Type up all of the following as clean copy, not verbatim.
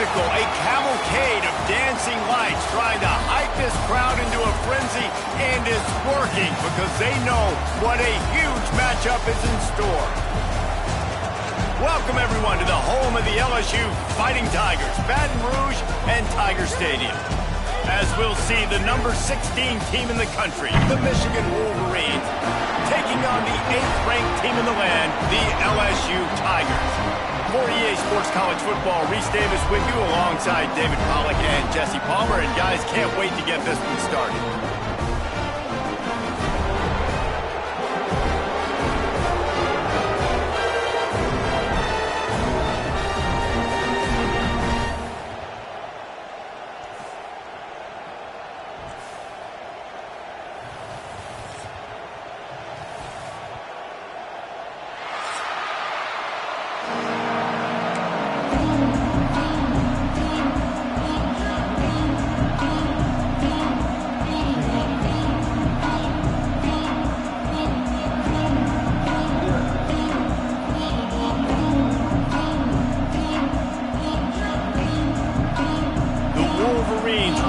spectacle, a cavalcade of dancing lights trying to hype this crowd into a frenzy, and it's working because they know what a huge matchup is in store. Welcome, everyone, to the home of the LSU Fighting Tigers, Baton Rouge and Tiger Stadium. As we'll see the number 16 team in the country, the Michigan Wolverines, taking on the 8th-ranked team in the land, the LSU Tigers. For EA Sports College Football, Reese Davis with you alongside David Pollack and Jesse Palmer. And guys, can't wait to get this one started.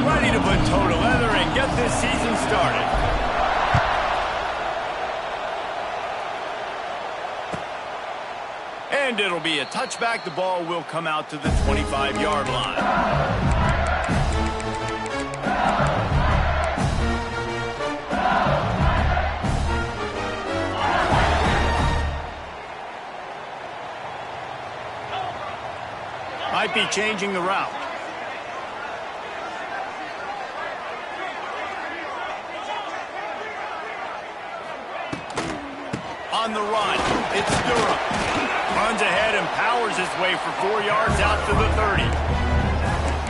Ready to put toe to leather and get this season started. And it'll be a touchback. The ball will come out to the 25-yard line. Might be changing the route. On the run, it's Durham. Runs ahead and powers his way for 4 yards out to the 30.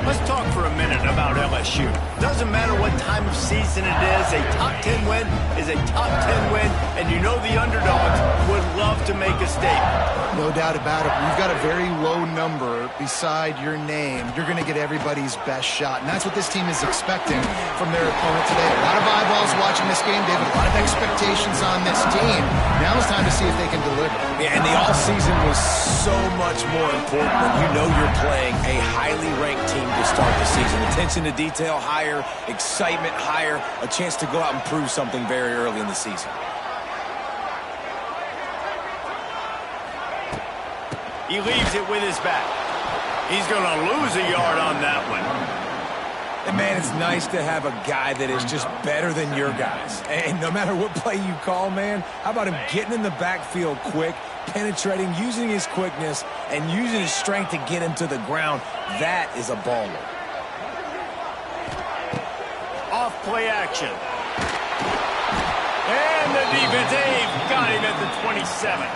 Let's talk for a minute about LSU. Doesn't matter what time of season it is, a top 10 win is a top 10 win, and you know the underdogs would love to make a statement. No doubt about it. You've got a very low number beside your name. You're going to get everybody's best shot, and that's what this team is expecting from their opponent today. A lot of eyeballs watching this game, David. A lot of expectations on this team. Now it's time to see if they can deliver. Yeah, and the offseason was so much more important when you know you're playing a highly ranked team to start the season. Attention to detail higher, excitement higher, a chance to go out and prove something very early in the season. He leaves it with his back. He's going to lose a yard on that one. And, man, it's nice to have a guy that is just better than your guys. And no matter what play you call, man, how about him getting in the backfield quick, penetrating, using his quickness, and using his strength to get him to the ground? That is a baller. Off play action. And the defense, they've got him at the 27.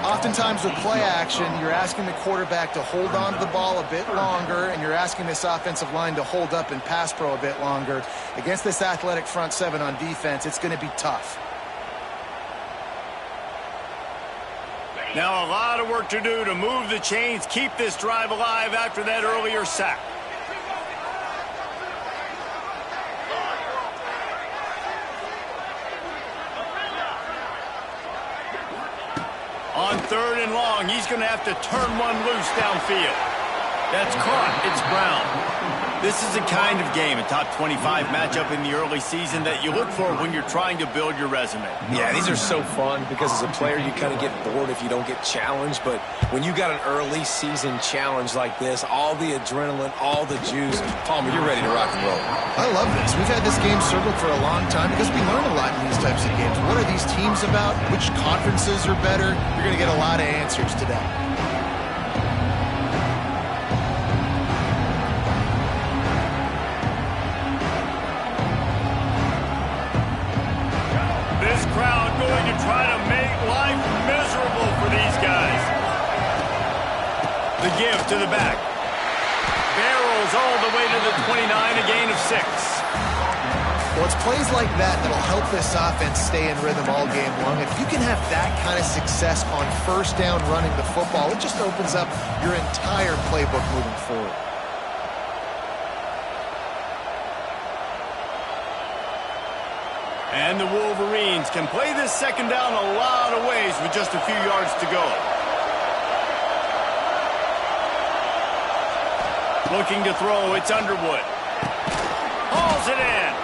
Oftentimes with play action, you're asking the quarterback to hold on to the ball a bit longer, and you're asking this offensive line to hold up and pass pro a bit longer. Against this athletic front seven on defense, it's going to be tough. Now a lot of work to do to move the chains, keep this drive alive after that earlier sack. On 3rd and long, he's going to have to turn one loose downfield. That's caught. It's Brown. This is the kind of game, a top 25 matchup in the early season, that you look for when you're trying to build your resume. Yeah, these are so fun because as a player, you kind of get bored if you don't get challenged. But when you got an early season challenge like this, all the adrenaline, all the juice, Palmer, you're ready to rock and roll. I love this. We've had this game circled for a long time because we learn a lot in these types of games. What are these teams about? Which conferences are better? You're going to get a lot of answers today. This crowd going to try to make life miserable for these guys. The give to the back. Barrels all the way to the 29, a gain of 6. Well, it's plays like that that'll help this offense stay in rhythm all game long. If you can have that kind of success on first down running the football, it just opens up your entire playbook moving forward. And the Wolverines can play this second down a lot of ways with just a few yards to go. Looking to throw, it's Underwood. Hauls it in.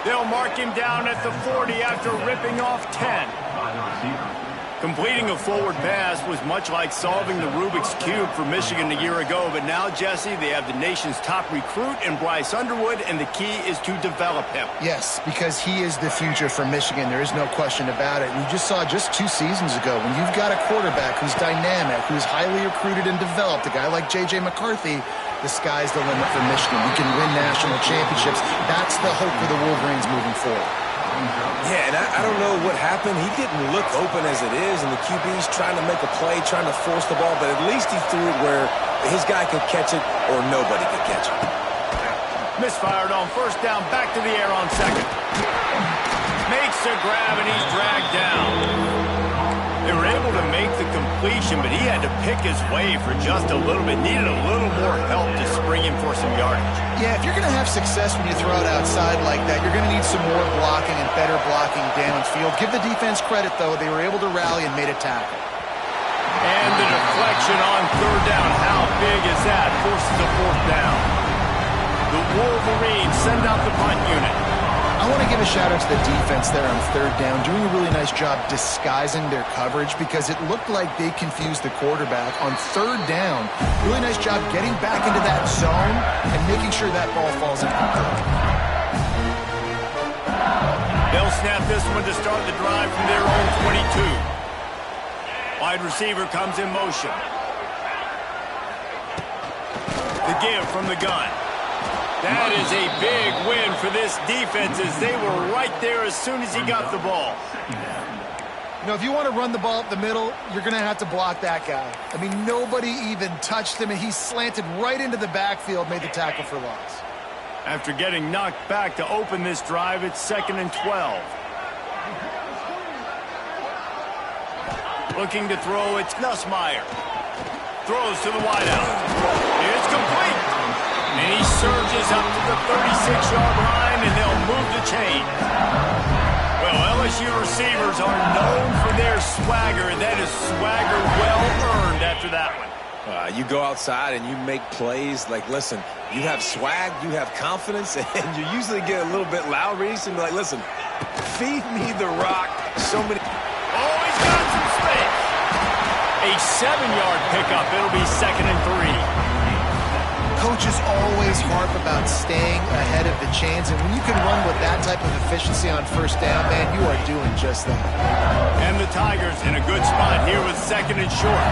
They'll mark him down at the 40 after ripping off 10. Completing a forward pass was much like solving the Rubik's Cube for Michigan a year ago, but now, Jesse, they have the nation's top recruit in Bryce Underwood, and the key is to develop him. Yes, because he is the future for Michigan. There is no question about it. You just saw just 2 seasons ago when you've got a quarterback who's dynamic, who's highly recruited and developed, a guy like J.J. McCarthy, the sky's the limit for Michigan. You can win national championships. That's the hope for the Wolverines moving forward. Yeah, and I don't know what happened. He didn't look open as it is, and the QB's trying to make a play, trying to force the ball, but at least he threw it where his guy could catch it or nobody could catch it. Misfired on first down, back to the air on second. Makes a grab, and he's dragged down. They were able to make the completion, but he had to pick his way for just a little bit. Needed a little more help to spring him for some yardage. Yeah, if you're going to have success when you throw it outside like that, you're going to need some more blocking and better blocking downfield. Give the defense credit, though. They were able to rally and made a tackle. And the deflection on third down. How big is that? Forces a fourth down. The Wolverines send out the punt unit. I want to give a shout-out to the defense there on third down, doing a really nice job disguising their coverage because it looked like they confused the quarterback on third down. Really nice job getting back into that zone and making sure that ball falls incomplete. They'll snap this one to start the drive from their own 22. Wide receiver comes in motion. The give from the gun. That is a big win for this defense as they were right there as soon as he got the ball. You know, if you want to run the ball up the middle, you're going to have to block that guy. I mean, nobody even touched him, and he slanted right into the backfield, made the tackle for loss. After getting knocked back to open this drive, it's 2nd and 12. Looking to throw, it's Nussmeier. Throws to the wideout. It's complete. And he surges up to the 36-yard line, and they'll move the chain. Well, LSU receivers are known for their swagger, and that is swagger well-earned after that one. You go outside and you make plays. Like, listen, you have swag, you have confidence, and you usually get a little bit loud, Reese, and be like, listen, feed me the rock. So many. Oh, he's got some space. A 7-yard pickup. It'll be 2nd and 3. Coaches always harp about staying ahead of the chains, and when you can run with that type of efficiency on first down, man, you are doing just that. And the Tigers in a good spot here with 2nd and short.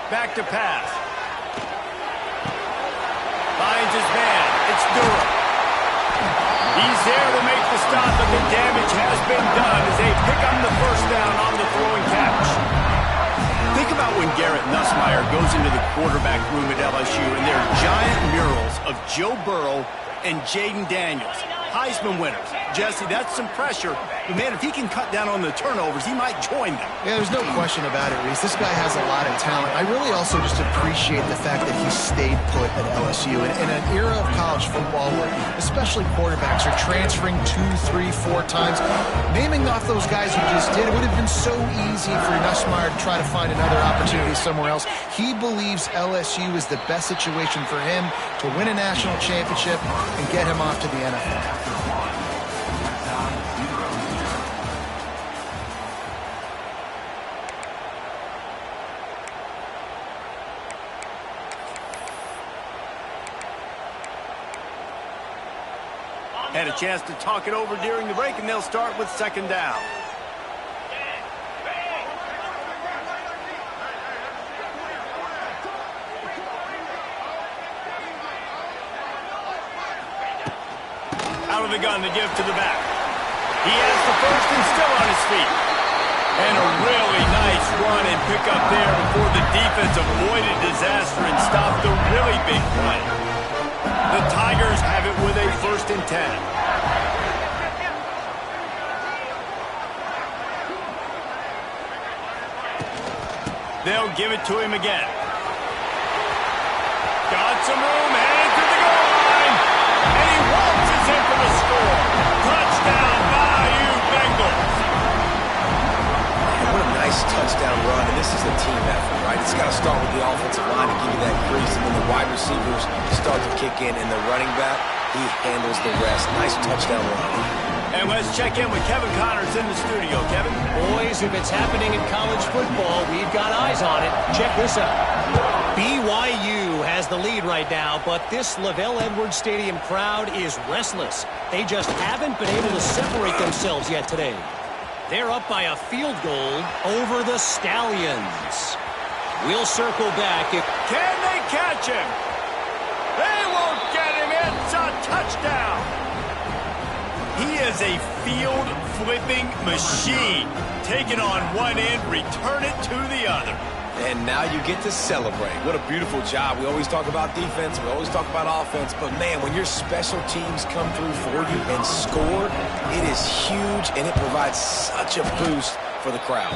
Back to pass. Finds his man. It's Durham. He's there to make the stop, but the damage has been done as they pick up the first down on the throwing catch. Think about when Garrett Nussmeier goes into the quarterback room at LSU and there are giant murals of Joe Burrow and Jaden Daniels, Heisman winners. Jesse, that's some pressure. But, man, if he can cut down on the turnovers, he might join them. Yeah, there's no question about it, Reese. This guy has a lot of talent. I really also just appreciate the fact that he stayed put at LSU. And in an era of college football where especially quarterbacks are transferring 2, 3, 4 times, naming off those guys who just did, it would have been so easy for Nussmeier to try to find another opportunity somewhere else. He believes LSU is the best situation for him to win a national championship and get him off to the NFL. Had a chance to talk it over during the break, and they'll start with 2nd down. Out of the gun, the give to the back. He has the first and still on his feet. And a really nice run and pick up there before the defense avoided disaster and stopped the really big play. The Tigers have it with a 1st and 10. They'll give it to him again. Got some room, headed to the goal line. And he waltzes in for the score. Touchdown, Bayou Bengals. What a nice Nice touchdown run, and this is a team effort, right? It's got to start with the offensive line to give you that crease, and then the wide receivers start to kick in, and the running back, he handles the rest. Nice touchdown run. And let's check in with Kevin Connors in the studio. Kevin? Boys, if it's happening in college football, we've got eyes on it. Check this out. BYU has the lead right now, but this LaVell Edwards Stadium crowd is restless. They just haven't been able to separate themselves yet today. They're up by a field goal over the Stallions. We'll circle back. Can they catch him? They won't get him. It's a touchdown. He is a field-flipping machine. Taking on one end, return it to the other. And now you get to celebrate. What a beautiful job. We always talk about defense. We always talk about offense. But, man, when your special teams come through for you and score, it is huge, and it provides such a boost for the crowd.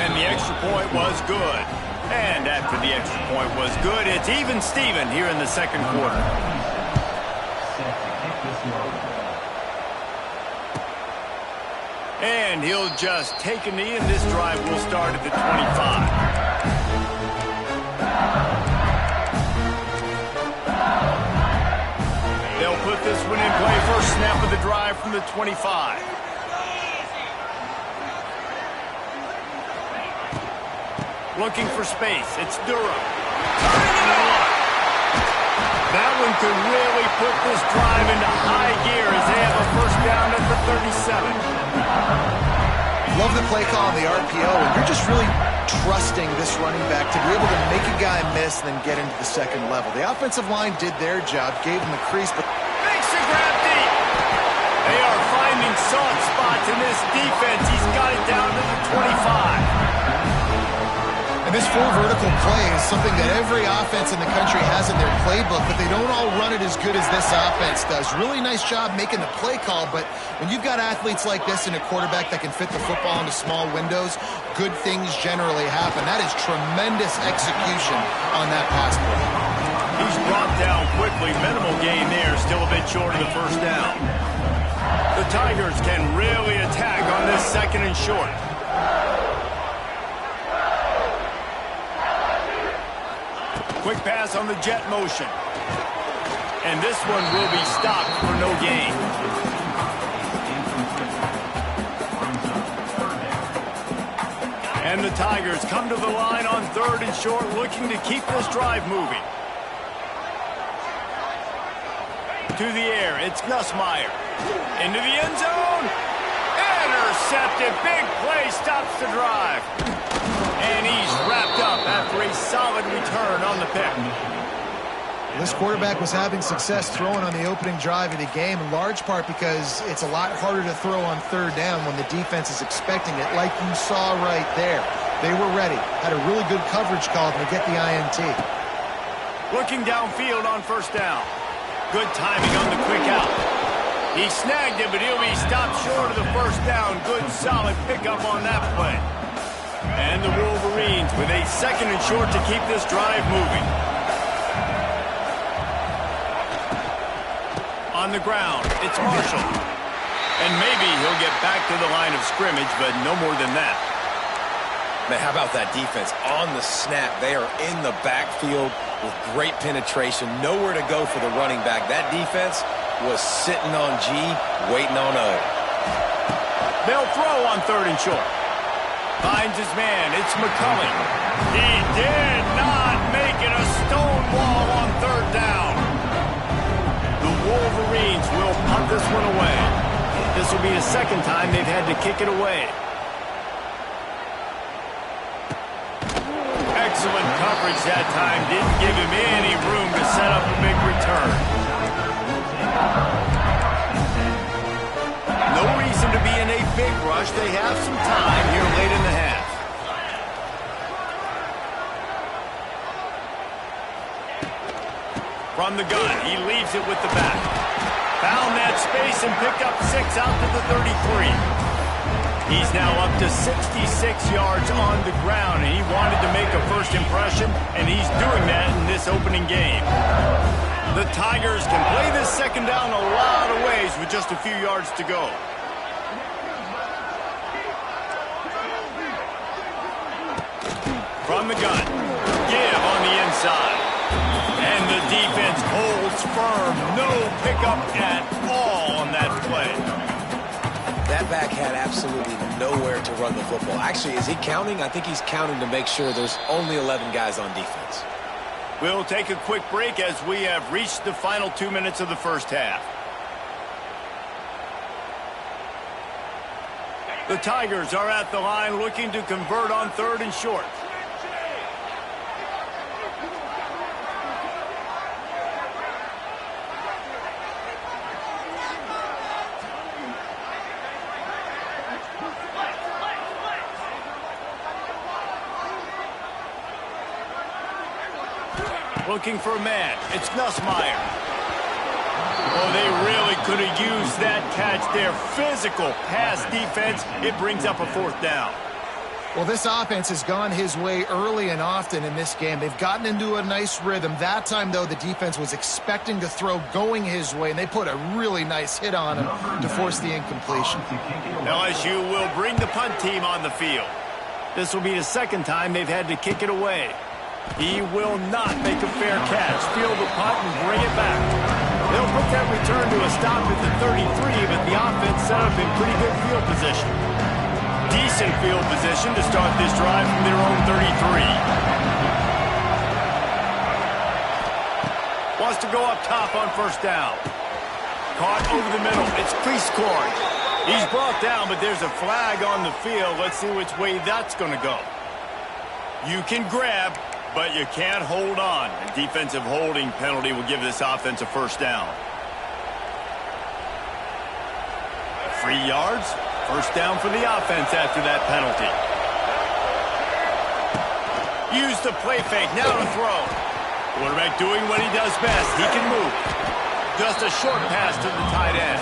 And the extra point was good. And after the extra point was good, it's even Steven here in the second quarter. And he'll just take a knee, and this drive will start at the 25. They'll put this one in play. First snap of the drive from the 25. Looking for space. It's Durham. Turning it on. That one could really put this drive into high gear as they have a first down at the 37. Love the play call on the RPO, and you're just really trusting this running back to be able to make a guy miss and then get into the second level. The offensive line did their job, gave him the crease, but makes a grab deep. They are finding soft spots in this defense. He's got it down to the 25. And this full vertical play is something that every offense in the country has in their playbook, but they don't all run it as good as this offense does. Really nice job making the play call, but when you've got athletes like this and a quarterback that can fit the football into small windows, good things generally happen. That is tremendous execution on that pass play. He's brought down quickly. Minimal gain there, still a bit short of the first down. The Tigers can really attack on this second and short. Quick pass on the jet motion. And this one will be stopped for no gain. And the Tigers come to the line on third and short, looking to keep this drive moving. To the air, it's Nussmeier. Into the end zone. Intercepted. Big play stops the drive. And he's wrapped up after a solid return on the pick. This quarterback was having success throwing on the opening drive of the game, in large part because it's a lot harder to throw on third down when the defense is expecting it, like you saw right there. They were ready. Had a really good coverage call to get the INT. Looking downfield on first down. Good timing on the quick out. He snagged it, but he'll be stopped short of the first down. Good, solid pickup on that play. And the Wolverines with a second and short to keep this drive moving. On the ground, it's Marshall. And maybe he'll get back to the line of scrimmage, but no more than that. Man, how about that defense? On the snap, they are in the backfield with great penetration. Nowhere to go for the running back. That defense was sitting on G, waiting on O. They'll throw on third and short. Finds his man. It's McCulley. He did not make it a stone wall on third down. The Wolverines will punt this one away. This will be the second time they've had to kick it away. Excellent coverage that time. Didn't give him any room to set up a big return. No reason to be in a big rush. They have some time here late in the half. From the gun, he leaves it with the back. Found that space and picked up 6 out to the 33. He's now up to 66 yards on the ground, and he wanted to make a first impression, and he's doing that in this opening game. The Tigers can play this second down a lot of ways with just a few yards to go. from the gun. Give on the inside. And the defense holds firm. No pickup at all on that play. That back had absolutely nowhere to run the football. Actually, is he counting? I think he's counting to make sure there's only 11 guys on defense. We'll take a quick break as we have reached the final 2 minutes of the first half. The Tigers are at the line looking to convert on 3rd and short. Looking for a man. It's Nussmeier. Oh, they really could have used that catch there. Physical pass defense. It brings up a 4th down. Well, this offense has gone his way early and often in this game. They've gotten into a nice rhythm. That time, though, the defense was expecting to throw going his way, and they put a really nice hit on him to force the incompletion. LSU will bring the punt team on the field. This will be the 2nd time they've had to kick it away. He will not make a fair catch. Field the punt and bring it back. They'll put that return to a stop at the 33, but the offense set up in pretty good field position. Decent field position to start this drive from their own 33. Wants to go up top on 1st down. Caught over the middle. It's crease court. He's brought down, but there's a flag on the field. Let's see which way that's going to go. You can grab, but you can't hold on. A defensive holding penalty will give this offense a 1st down. 3 yards. 1st down for the offense after that penalty. Use the play fake. Now to throw. Quarterback doing what he does best. He can move. Just a short pass to the tight end.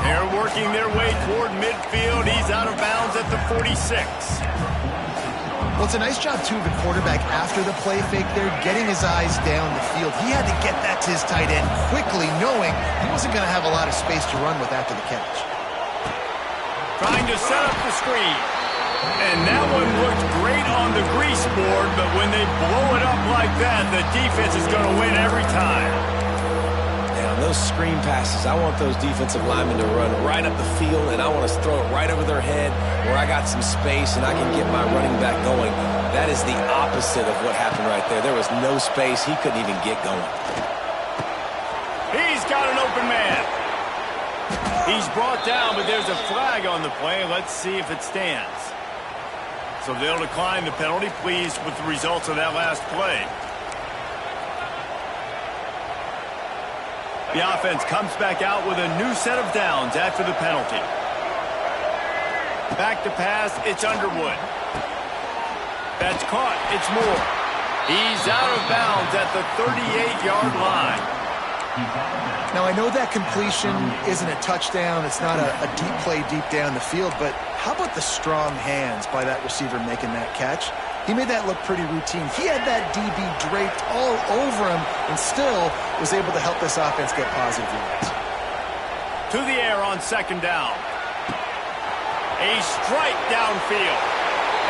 They're working their way toward midfield. He's out of bounds at the 46. Well, it's a nice job, too, of the quarterback after the play fake there, getting his eyes down the field. He had to get that to his tight end quickly, knowing he wasn't going to have a lot of space to run with after the catch. Trying to set up the screen. And that one looked great on the grease board, but when they blow it up like that, the defense is going to win every time. And on those screen passes, I want those defensive linemen to run right up the field, and I want to throw it right over their head where I got some space and I can get my running back going. That is the opposite of what happened right there. There was no space. He couldn't even get going. He's got an open man. He's brought down, but there's a flag on the play. Let's see if it stands. So they'll decline the penalty. Pleased with the results of that last play. The offense comes back out with a new set of downs after the penalty. Back to pass, it's Underwood. That's caught, it's Moore. He's out of bounds at the 38-yard line. Now, I know that completion isn't a touchdown. It's not a deep play deep down the field, but how about the strong hands by that receiver making that catch? He made that look pretty routine. He had that DB draped all over him and still was able to help this offense get positive yards. To the air on 2nd down. A strike downfield.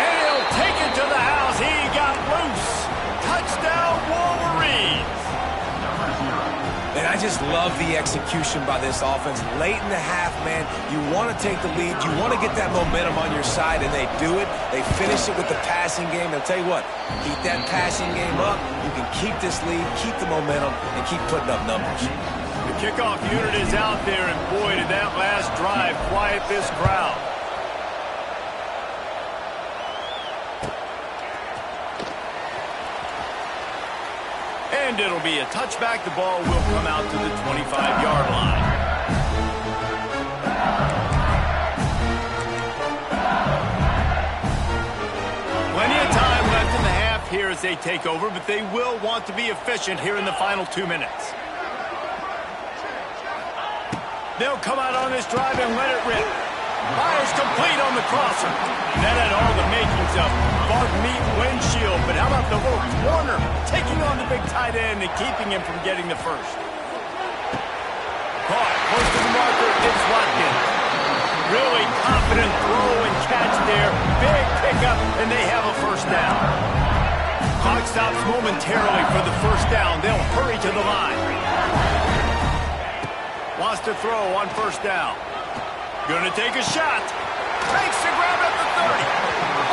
And he'll take it to the house. He got loose. Touchdown, Wolverines. And I just love the execution by this offense. Late in the half, man, you want to take the lead. You want to get that momentum on your side, and they do it. They finish it with the passing game. I'll tell you what, keep that passing game up. You can keep this lead, keep the momentum, and keep putting up numbers. The kickoff unit is out there, and boy, did that last drive quiet this crowd. And it'll be a touchback. The ball will come out to the 25-yard line. Plenty of time left in the half here as they take over, but they will want to be efficient here in the final 2 minutes. They'll come out on this drive and let it rip. Fires complete on the crosser. That had all the makings of bug meat windshield, but how about the little corner taking on the big tight end and keeping him from getting the first? Caught, close to the marker, it's Watkins. Really confident throw and catch there. Big pickup, and they have a 1st down. Clock stops momentarily for the first down. They'll hurry to the line. Wants to throw on first down. Gonna take a shot. Makes the grab at the 30.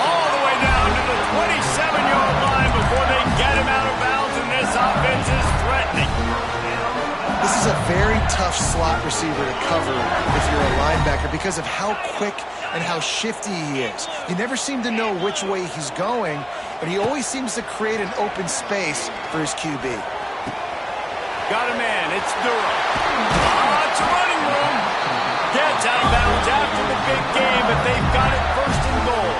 All the way down to the 27-yard line before they get him out of bounds, and this offense is threatening. This is a very tough slot receiver to cover if you're a linebacker because of how quick and how shifty he is. You never seem to know which way he's going, but he always seems to create an open space for his QB. Got a man. It's Durham. It's running room. Gets out of bounds after the big game, but they've got it first and goal.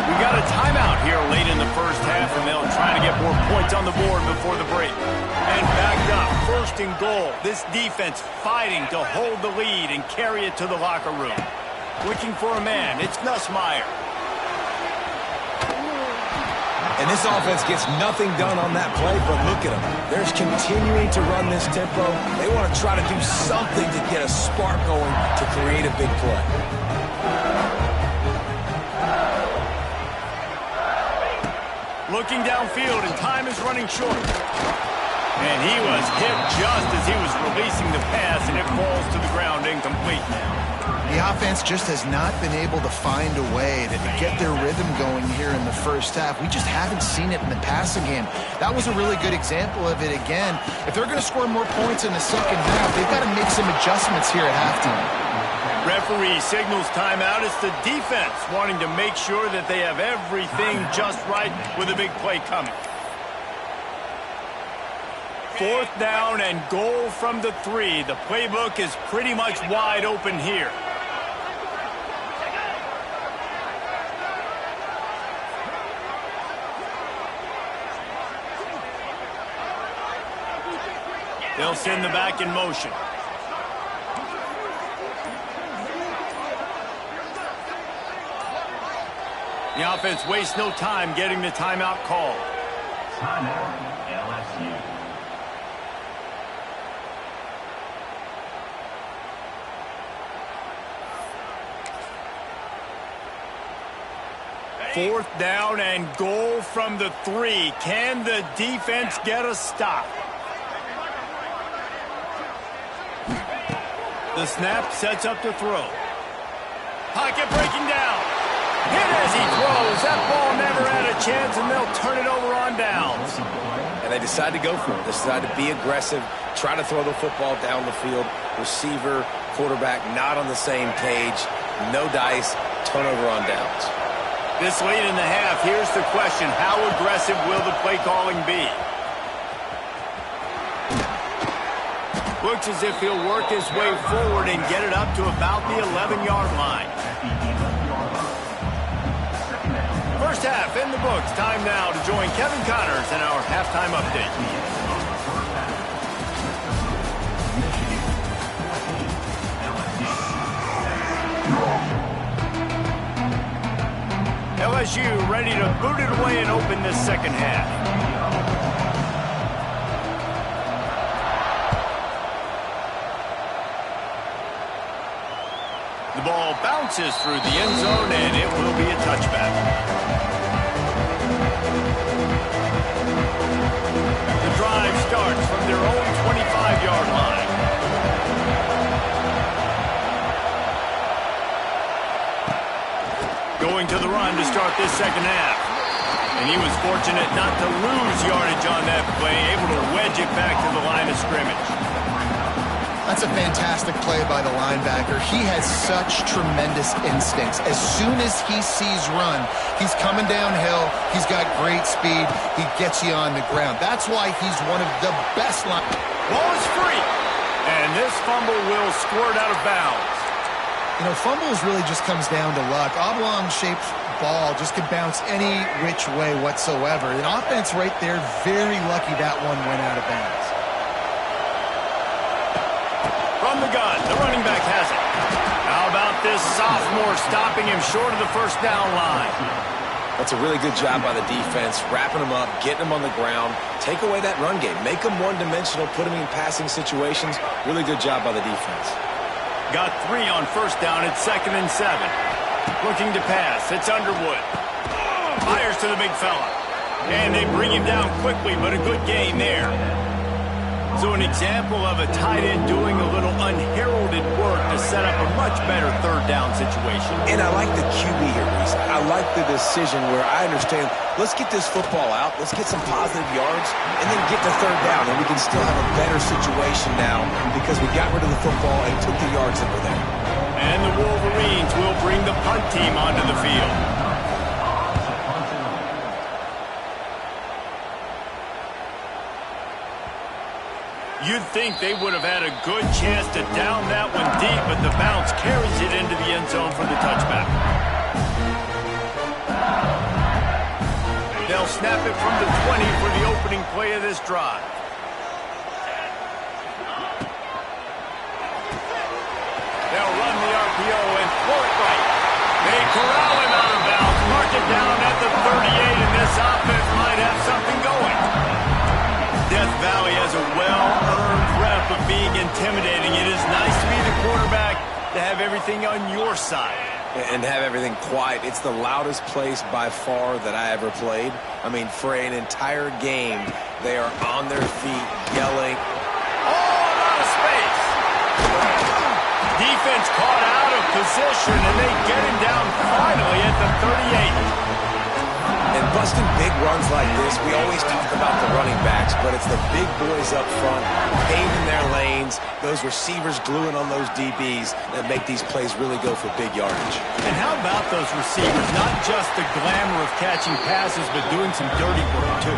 We got a timeout here late in the first half, and they'll try to get more points on the board before the break. And backed up, first and goal. This defense fighting to hold the lead and carry it to the locker room. Looking for a man. It's Nussmeier. And this offense gets nothing done on that play, but look at them. They're continuing to run this tempo. They want to try to do something to get a spark going to create a big play. Looking downfield, and time is running short. And he was hit just as he was releasing the pass, and it falls to the ground incomplete. The offense just has not been able to find a way to get their rhythm going here in the first half. We just haven't seen it in the passing game. That was a really good example of it again. If they're going to score more points in the second half, they've got to make some adjustments here at halftime. Referee signals timeout. It's the defense wanting to make sure that they have everything just right with a big play coming. Fourth down and goal from the 3. The playbook is pretty much wide open here. They'll send the back in motion. The offense wastes no time getting the timeout called. Timeout, LSU. Fourth down and goal from the 3. Can the defense get a stop? The snap sets up to throw. Pocket breaking down. Hit as he throws. That ball never had a chance, and they'll turn it over on downs. And they decide to go for it. They decide to be aggressive, try to throw the football down the field. Receiver, quarterback not on the same page. No dice, turnover on downs. This late in the half, here's the question. How aggressive will the play calling be? Looks as if he'll work his way forward and get it up to about the 11-yard line. First half in the books. Time now to join Kevin Connors in our halftime update. LSU ready to boot it away and open this second half. The ball bounces through the end zone, and it will be a touchback. The drive starts from their own 25-yard line. Going to the run to start this second half. And he was fortunate not to lose yardage on that play, able to wedge it back to the line of scrimmage. That's a fantastic play by the linebacker. He has such tremendous instincts. As soon as he sees run, he's coming downhill. He's got great speed. He gets you on the ground. That's why he's one of the best linebackers. Ball is free. And this fumble will squirt out of bounds. You know, fumbles really just comes down to luck. Oblong-shaped ball just could bounce any which way whatsoever. An offense right there, very lucky that one went out of bounds. From the gun, the running back has it. How about this sophomore stopping him short of the first down line? That's a really good job by the defense, wrapping them up, getting them on the ground, take away that run game, make them one-dimensional, put them in passing situations. Really good job by the defense. Got 3 on first down. It's 2nd and 7. Looking to pass. It's Underwood. Fires to the big fella. And they bring him down quickly, but a good gain there. So an example of a tight end doing a little unheralded work to set up a much better third down situation. And I like the QB here, Reese. I like the decision where I understand, let's get this football out, let's get some positive yards, and then get to third down, and we can still have a better situation now because we got rid of the football and took the yards that were there. And the Wolverines will bring the punt team onto the field. You'd think they would have had a good chance to down that one deep, but the bounce carries it into the end zone for the touchback. They'll snap it from the 20 for the opening play of this drive. They'll run the RPO and throw it right. They corral him out of bounds, mark it down at the 38, and this offense might have something going. Death Valley has a well-earned rep of being intimidating. It is nice to be the quarterback, to have everything on your side. And have everything quiet. It's the loudest place by far that I ever played. I mean, for an entire game, they are on their feet, yelling. Oh, a lot of space. Defense caught out of position, and they get him down finally at the 38. And busting big runs like this, we always talk about the running backs, but it's the big boys up front, paving their lanes, those receivers gluing on those DBs that make these plays really go for big yardage. And how about those receivers? Not just the glamour of catching passes, but doing some dirty work, too.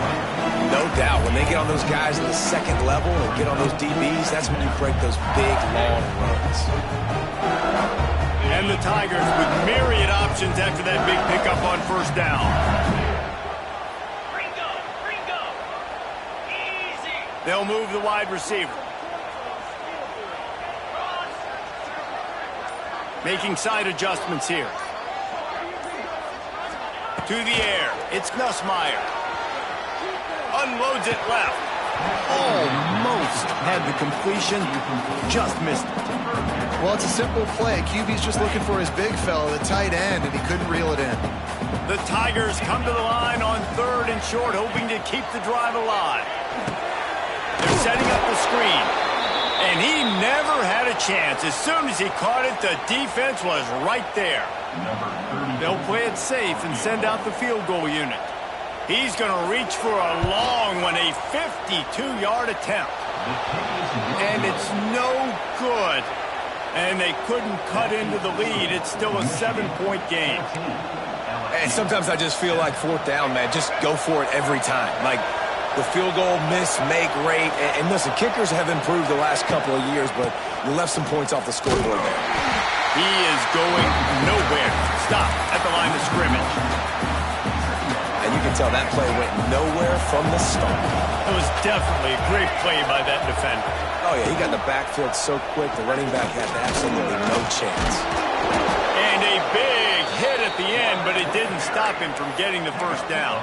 No doubt. When they get on those guys at the second level and get on those DBs, that's when you break those big, long runs. And the Tigers with myriad options after that big pickup on first down. They'll move the wide receiver. Making side adjustments here. To the air. It's Nussmeier. Unloads it left. Almost had the completion. Just missed it. Well, it's a simple play. QB's just looking for his big fella, the tight end, and he couldn't reel it in. The Tigers come to the line on third and short, hoping to keep the drive alive. They're setting up the screen. And he never had a chance. As soon as he caught it, the defense was right there. They'll play it safe and send out the field goal unit. He's going to reach for a long one, a 52-yard attempt. And it's no good. And they couldn't cut into the lead. It's still a 7-point game. And sometimes I just feel like fourth down, man, just go for it every time. Like the field goal miss, make rate. And listen, kickers have improved the last couple of years, but you left some points off the scoreboard there. He is going nowhere. Stop at the line of scrimmage. And you can tell that play went nowhere from the start. It was definitely a great play by that defender. Oh, yeah, he got in the backfield so quick, the running back had absolutely no chance. And a big hit at the end, but it didn't stop him from getting the first down.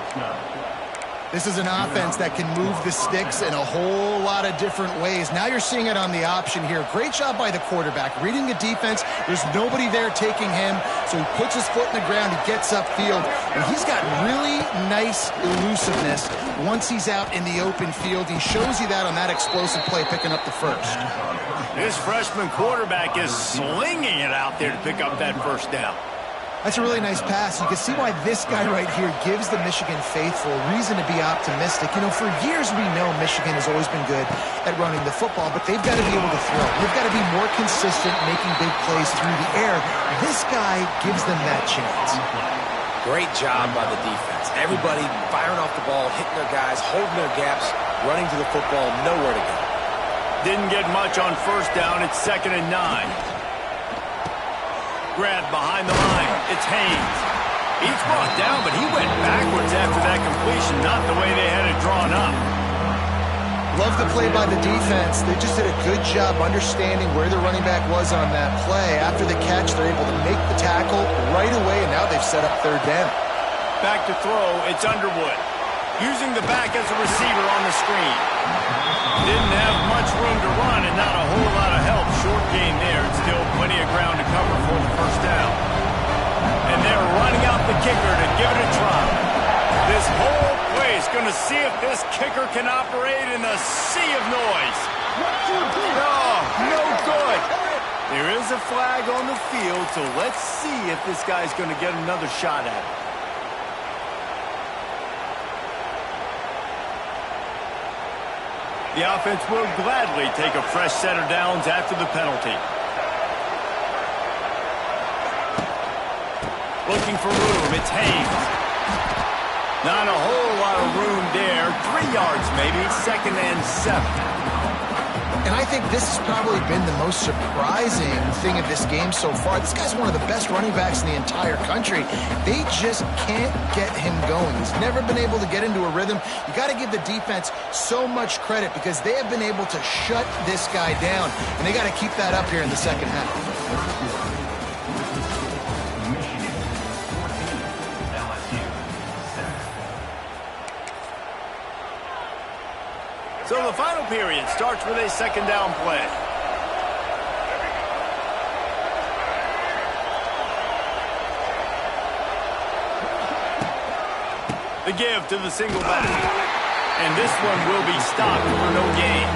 This is an offense that can move the sticks in a whole lot of different ways. Now you're seeing it on the option here. Great job by the quarterback. Reading the defense, there's nobody there taking him, so he puts his foot in the ground, he gets upfield, and he's got really nice elusiveness once he's out in the open field. He shows you that on that explosive play, picking up the first. This freshman quarterback is slinging it out there to pick up that first down. That's a really nice pass. You can see why this guy right here gives the Michigan faithful reason to be optimistic. You know, for years we know Michigan has always been good at running the football, but they've got to be able to throw. They've got to be more consistent, making big plays through the air. This guy gives them that chance. Great job by the defense. Everybody firing off the ball, hitting their guys, holding their gaps, running to the football, nowhere to go. Didn't get much on first down. It's 2nd and 9. Grab behind the line. It's Haynes. He's brought down, but he went backwards after that completion, not the way they had it drawn up. Love the play by the defense. They just did a good job understanding where the running back was on that play. After the catch, they're able to make the tackle right away, and now they've set up third down. Back to throw, it's Underwood. Using the back as a receiver on the screen. Didn't have much room to run and not a whole lot of help. Short gain there. It's still plenty of ground to cover for the first down. And they're running out the kicker to give it a try. This whole place going to see if this kicker can operate in a sea of noise. Oh, no good. There is a flag on the field, so let's see if this guy's going to get another shot at it. The offense will gladly take a fresh set of downs after the penalty. Looking for room, it's Hayes. Not a whole lot of room there. 3 yards maybe, 2nd and 7. And I think this has probably been the most surprising thing of this game so far. This guy's one of the best running backs in the entire country. They just can't get him going. He's never been able to get into a rhythm. You got to give the defense so much credit because they have been able to shut this guy down. And they got to keep that up here in the second half. So the final period starts with a 2nd down play. The give to the single back. And this one will be stopped for no gain.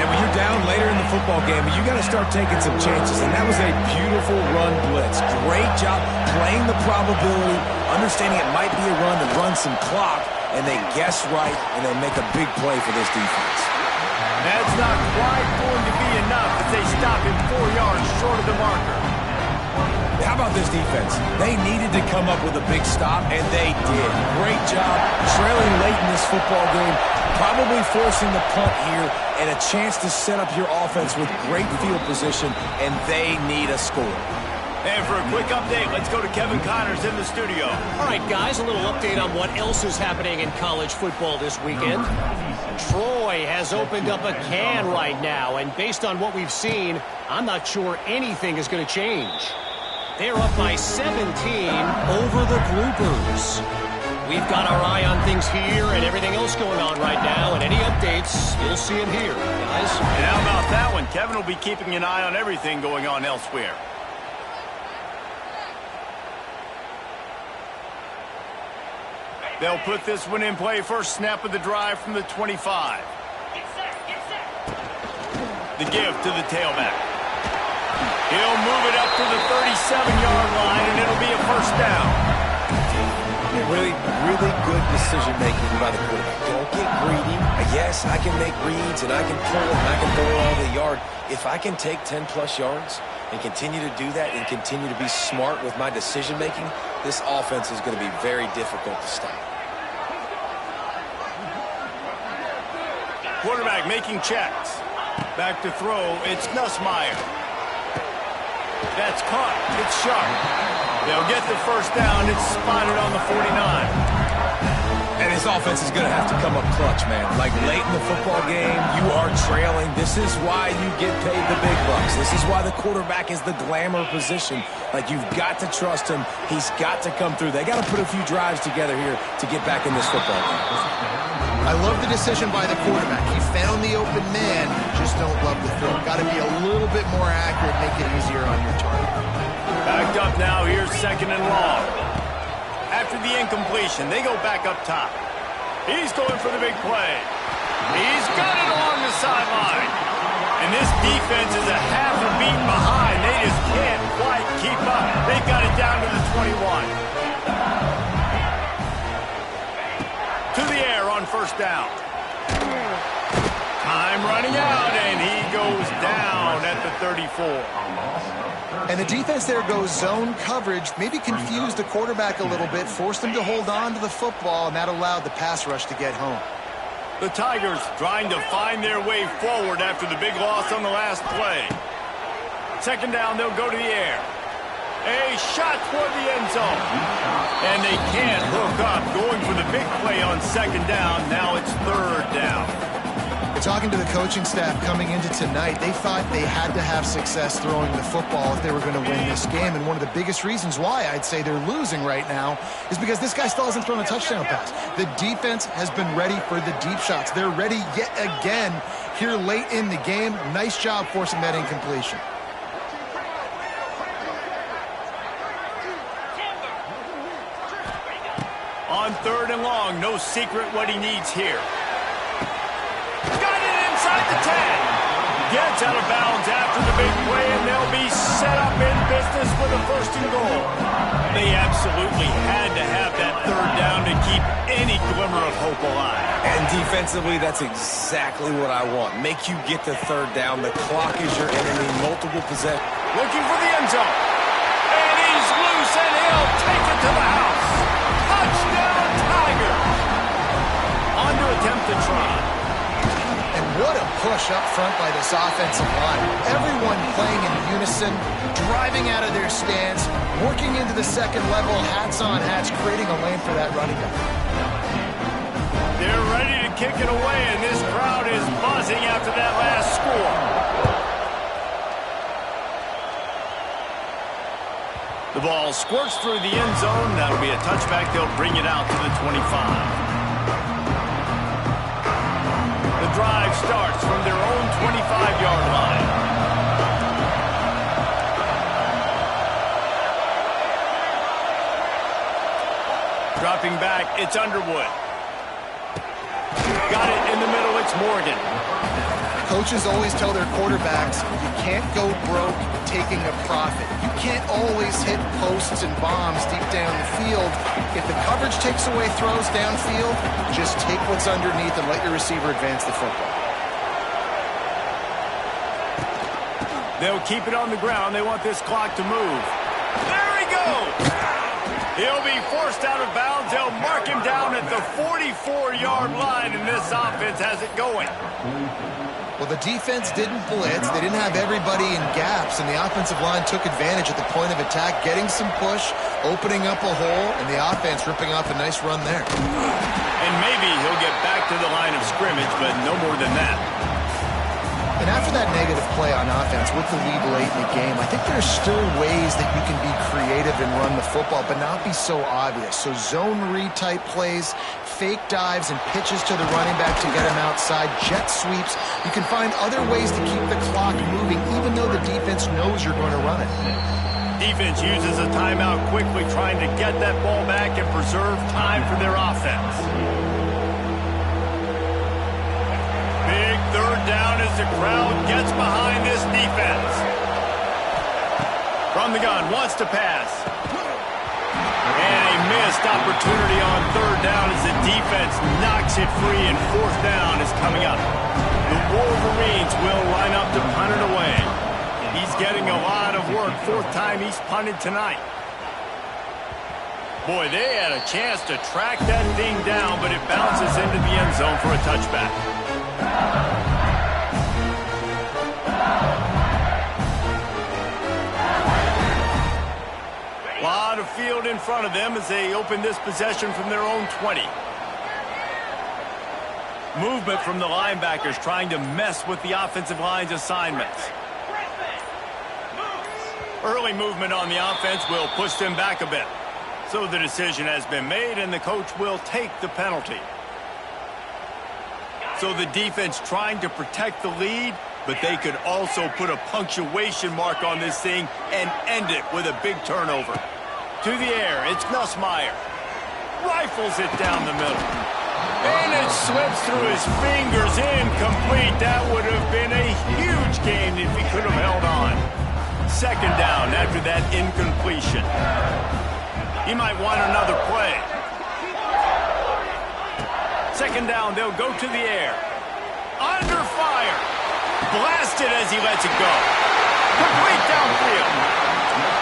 And when you're down later in the football game, you got to start taking some chances. And that was a beautiful run blitz. Great job playing the probability, understanding it might be a run to run some clock. And they guess right, and they make a big play for this defense. That's not quite going to be enough as they stop him 4 yards short of the marker. How about this defense? They needed to come up with a big stop, and they did. Great job trailing late in this football game, probably forcing the punt here, and a chance to set up your offense with great field position, and they need a score. And for a quick update, let's go to Kevin Connors in the studio. All right, guys, a little update on what else is happening in college football this weekend. Troy has opened up a can right now, and based on what we've seen, I'm not sure anything is going to change. They're up by 17 over the Groupers. We've got our eye on things here and everything else going on right now, and any updates, you'll see them here, guys. And how about that one? Kevin will be keeping an eye on everything going on elsewhere. They'll put this one in play. First snap of the drive from the 25. The give to the tailback. He'll move it up to the 37-yard line, and it'll be a first down. Really good decision-making by the quarterback. Don't get greedy. Yes, I can make reads, and I can pull, and I can throw it all the yard. If I can take 10-plus yards and continue to do that and continue to be smart with my decision-making, this offense is going to be very difficult to stop. Quarterback making checks. Back to throw. It's Nussmeier. That's caught. It's sharp. They'll get the first down. It's spotted on the 49. And this offense is going to have to come up clutch, man. Like late in the football game, you are trailing. This is why you get paid the big bucks. This is why the quarterback is the glamour position. Like, you've got to trust him. He's got to come through. They got to put a few drives together here to get back in this football game. I love the decision by the quarterback. He found the open man. Just don't love the throw. Got to be a little bit more accurate, make it easier on your target. Backed up now. Here's 2nd and long. After the incompletion, they go back up top. He's going for the big play. He's got it along the sideline. And this defense is a half a beat behind. They just can't quite keep up. They've got it down to the 21. To the air on first down. Time running out, and he goes down at the 34. And the defense there goes zone coverage, maybe confused the quarterback a little bit, forced him to hold on to the football, and that allowed the pass rush to get home. The Tigers trying to find their way forward after the big loss on the last play. 2nd down, they'll go to the air. A shot toward the end zone. And they can't hook up. Going for the big play on 2nd down. Now it's 3rd down. Talking to the coaching staff coming into tonight, they thought they had to have success throwing the football if they were going to win this game. And one of the biggest reasons why I'd say they're losing right now is because this guy still hasn't thrown a touchdown pass. The defense has been ready for the deep shots. They're ready yet again here late in the game. Nice job forcing that incompletion. On long, no secret what he needs here. Got it inside the 10. Gets out of bounds after the big play, and they'll be set up in business with a 1st and goal. They absolutely had to have that 3rd down to keep any glimmer of hope alive. And defensively, that's exactly what I want. Make you get the 3rd down. The clock is your enemy. Multiple possessions. Looking for the end zone. And he's loose, and he'll take it to the house. Touchdown, Tigers. On to attempt to try. And what a push up front by this offensive line. Everyone playing in unison, driving out of their stance, working into the 2nd level, hats on hats, creating a lane for that running back. They're ready to kick it away, and this crowd is buzzing after that last score. The ball squirts through the end zone. That'll be a touchback. They'll bring it out to the 25. The drive starts from their own 25-yard line. Dropping back, it's Underwood. Got it in the middle, it's Morgan. Coaches always tell their quarterbacks, you can't go broke taking a profit. You can't always hit posts and bombs deep down the field. If the coverage takes away throws downfield, just take what's underneath and let your receiver advance the football. They'll keep it on the ground. They want this clock to move. There he goes! He'll be forced out of bounds. They'll mark him down at the 44-yard line, and this offense has it going. Well, the defense didn't blitz. They didn't have everybody in gaps, and the offensive line took advantage at the point of attack, getting some push, opening up a hole, and the offense ripping off a nice run there. And maybe he'll get back to the line of scrimmage, but no more than that. And after that negative play on offense with the lead late in the game, I think there's still ways that you can be creative and run the football, but not be so obvious. So zone read type plays, fake dives and pitches to the running back to get him outside, jet sweeps. You can find other ways to keep the clock moving, even though the defense knows you're going to run it. Defense uses a timeout quickly, trying to get that ball back and preserve time for their offense. Big 3rd down as the crowd gets behind this defense. From the gun, wants to pass. And a missed opportunity on 3rd down as the defense knocks it free, and 4th down is coming up. The Wolverines will line up to punt it away. He's getting a lot of work. 4th time he's punted tonight. Boy, they had a chance to track that thing down, but it bounces into the end zone for a touchback. A lot of field in front of them as they open this possession from their own 20. Movement from the linebackers trying to mess with the offensive line's assignments. Early movement on the offense will push them back a bit. So the decision has been made, and the coach will take the penalty. So the defense trying to protect the lead, but they could also put a punctuation mark on this thing and end it with a big turnover. To the air, it's Nussmeier. Rifles it down the middle. And it slips through his fingers, incomplete. That would have been a huge gain if he could have held on. 2nd down after that incompletion. He might want another play. 2nd down, they'll go to the air. Under fire. Blasted as he lets it go. Complete downfield.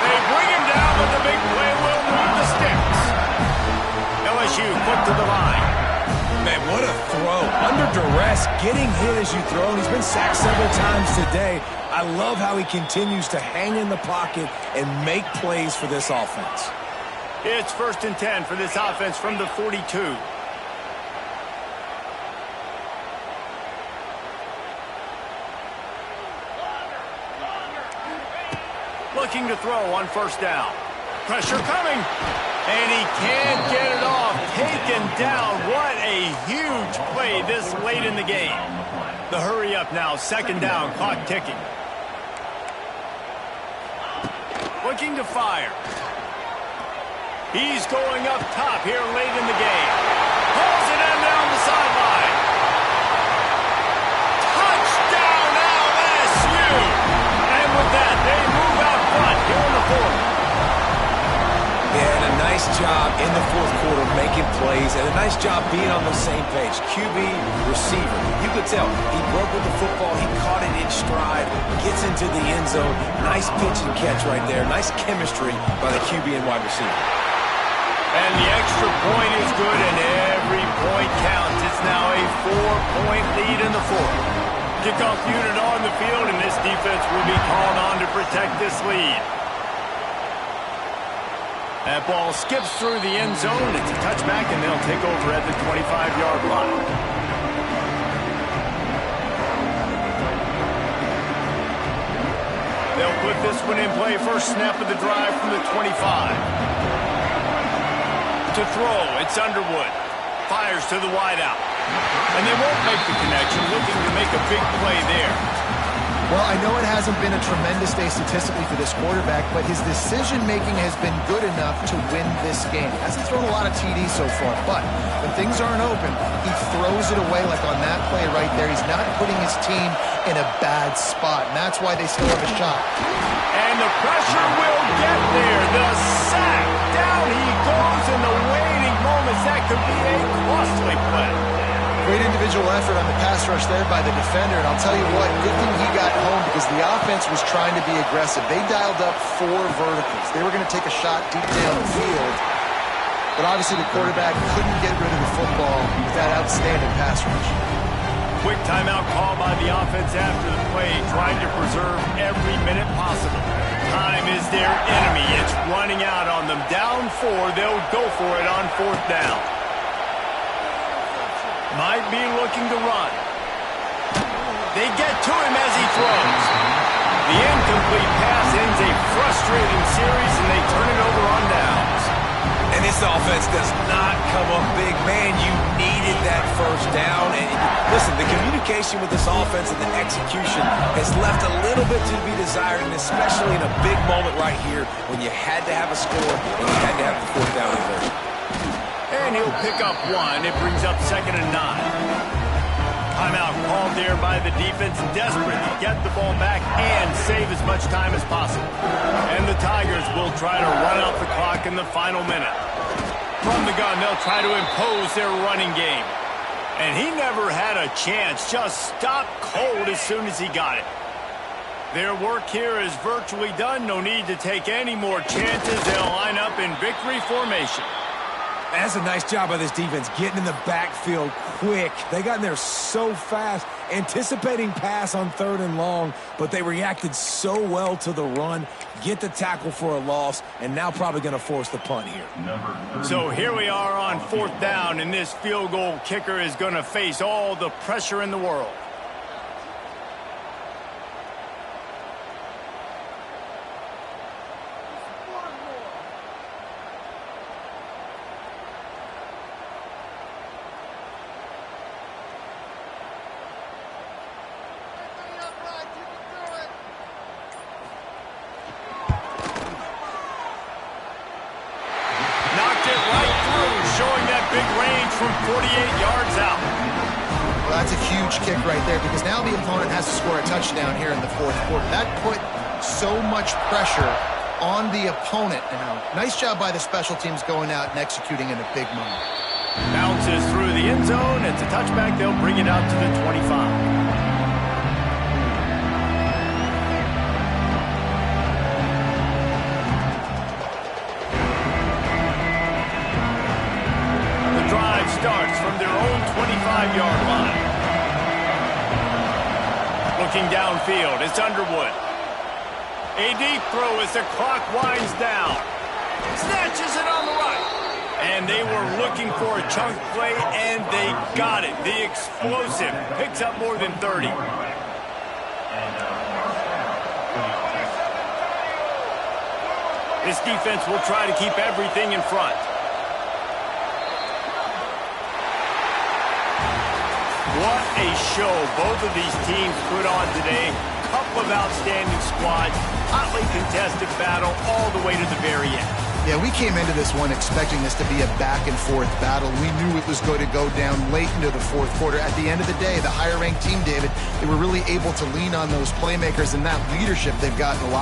They bring him down, but the big play will move the sticks. LSU put to the line. Man, what a throw. Under duress, getting hit as you throw. And he's been sacked several times today. I love how he continues to hang in the pocket and make plays for this offense. It's 1st and 10 for this offense from the 42. Looking to throw on 1st down. Pressure coming. And he can't get it off. Taken down. What a huge play this late in the game. The hurry up now. 2nd down. Clock ticking. Looking to fire. He's going up top here late in the game. job in the fourth quarter making plays, and a nice job being on the same page. QB, receiver. You could tell he broke with the football. He caught it in stride, gets into the end zone. Nice pitch and catch right there. Nice chemistry by the QB and wide receiver. And the extra point is good, and every point counts. It's now a 4-point lead in the fourth. Kickoff unit on the field, and this defense will be called on to protect this lead. That ball skips through the end zone. It's a touchback, and they'll take over at the 25-yard line. They'll put this one in play. First snap of the drive from the 25. To throw, it's Underwood. Fires to the wideout. And they won't make the connection, looking to make a big play there. Well, I know it hasn't been a tremendous day statistically for this quarterback, but his decision-making has been good enough to win this game. Hasn't thrown a lot of TDs so far, but when things aren't open, he throws it away like on that play right there. He's not putting his team in a bad spot, and that's why they still have a shot. And the pressure will get there. The sack. Down he goes in the waiting moments. That could be a costly play. Great individual effort on the pass rush there by the defender, and I'll tell you what, good thing he got home because the offense was trying to be aggressive. They dialed up 4 verticals. They were going to take a shot deep down the field, but obviously the quarterback couldn't get rid of the football with that outstanding pass rush. Quick timeout call by the offense after the play, trying to preserve every minute possible. Time is their enemy. It's running out on them. Down 4, they'll go for it on 4th down. Might be looking to run. They get to him as he throws. The incomplete pass ends a frustrating series, and they turn it over on downs. And this offense does not come up big. Man, you needed that first down. And listen, the communication with this offense and the execution has left a little bit to be desired, and especially in a big moment right here when you had to have a score and you had to have the 4th down conversion. And he'll pick up 1. It brings up 2nd and 9. Timeout called there by the defense, desperate to get the ball back and save as much time as possible. And the Tigers will try to run out the clock in the final minute. From the gun, they'll try to impose their running game. And he never had a chance, just stopped cold as soon as he got it. Their work here is virtually done. No need to take any more chances. They'll line up in victory formation. That's a nice job by this defense, getting in the backfield quick. They got in there so fast, anticipating pass on 3rd and long, but they reacted so well to the run, get the tackle for a loss, and now probably going to force the punt here. So here we are on 4th down, and this field goal kicker is going to face all the pressure in the world. Big range from 48 yards out. Well, that's a huge kick right there because now the opponent has to score a touchdown here in the 4th quarter. That put so much pressure on the opponent now. Nice job by the special teams going out and executing in a big moment. Bounces through the end zone. It's a touchback. They'll bring it out to the 25. Starts from their own 25-yard line. Looking downfield, it's Underwood. A deep throw as the clock winds down. Snatches it on the right. And they were looking for a chunk play, and they got it. The explosive picks up more than 30. This defense will try to keep everything in front. What a show both of these teams put on today. Couple of outstanding squads, hotly contested battle all the way to the very end. Yeah, we came into this one expecting this to be a back-and-forth battle. We knew it was going to go down late into the 4th quarter. At the end of the day, the higher-ranked team, David, they were really able to lean on those playmakers and that leadership they've gotten a lot.